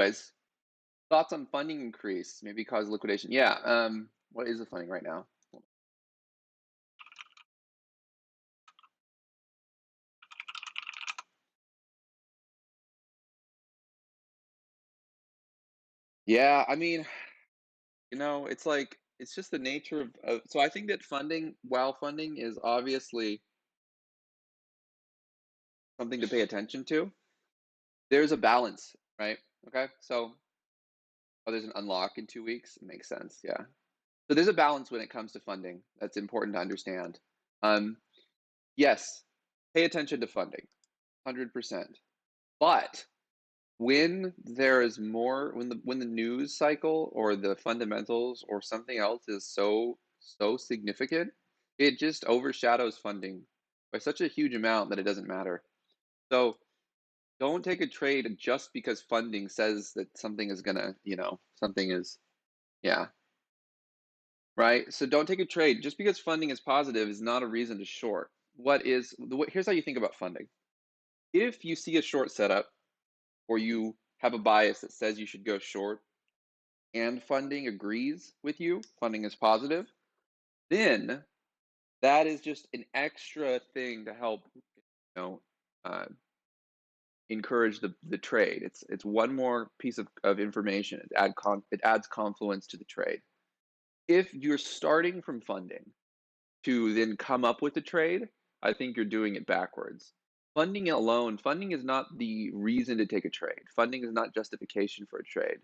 Guys, thoughts on funding increase, maybe cause liquidation. Yeah, what is the funding right now? Yeah, I mean, it's like it's just the nature of so I think that funding, while funding is obviously something to pay attention to, there's a balance, right? Okay. So there's an unlock in 2 weeks. It makes sense. Yeah. So there's a balance when it comes to funding. That's important to understand. Um, yes, pay attention to funding, 100%. But when there is more, when the news cycle or the fundamentals or something else is so significant, it just overshadows funding by such a huge amount that it doesn't matter. So don't take a trade just because funding says that something is gonna, something is, yeah, right. So don't take a trade just because funding is positive is not a reason to short. Here's how you think about funding. If you see a short setup or you have a bias that says you should go short and funding agrees with you, funding is positive, then that is just an extra thing to help, know, uh, encourage the trade. It's one more piece of information. It adds confluence to the trade. If you're starting from funding to then come up with a trade, I think you're doing it backwards. Funding is not the reason to take a trade. Funding is not justification for a trade.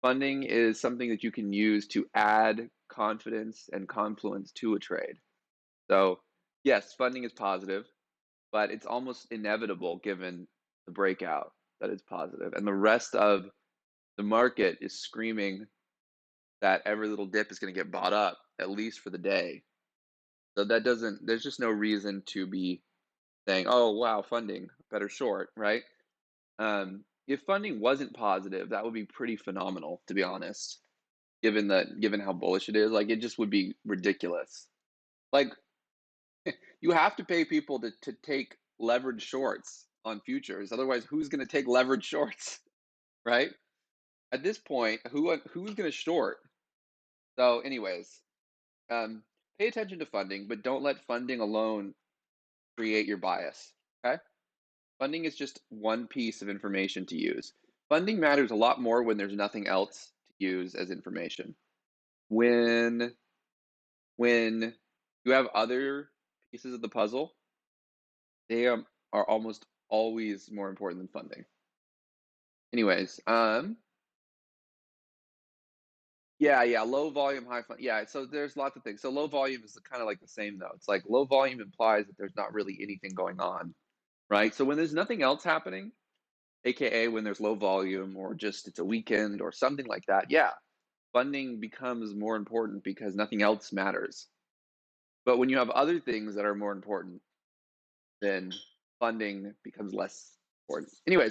Funding is something that you can use to add confidence and confluence to a trade. So, yes, funding is positive, but it's almost inevitable given the breakout that is positive. And the rest of the market is screaming that every little dip is going to get bought up, at least for the day. So there's just no reason to be saying, oh, wow, funding, better short, right? If funding wasn't positive, that would be pretty phenomenal, to be honest, given how bullish it is. Like, it just would be ridiculous. Like, you have to pay people to take leverage shorts on futures. Otherwise, who's going to take leverage shorts, right? At this point, who's going to short? So, anyways, um, pay attention to funding, but don't let funding alone create your bias. Okay, funding is just one piece of information to use. Funding matters a lot more when there's nothing else to use as information. When when you have other pieces of the puzzle, they are almost always more important than funding. Anyways, yeah, low volume, high fund. Yeah, so there's lots of things. So low volume is kind of like the same though. It's like low volume implies that there's not really anything going on, right? So when there's nothing else happening, aka when there's low volume or just it's a weekend or something like that, yeah, funding becomes more important because nothing else matters. But when you have other things that are more important, then funding becomes less important. Anyways,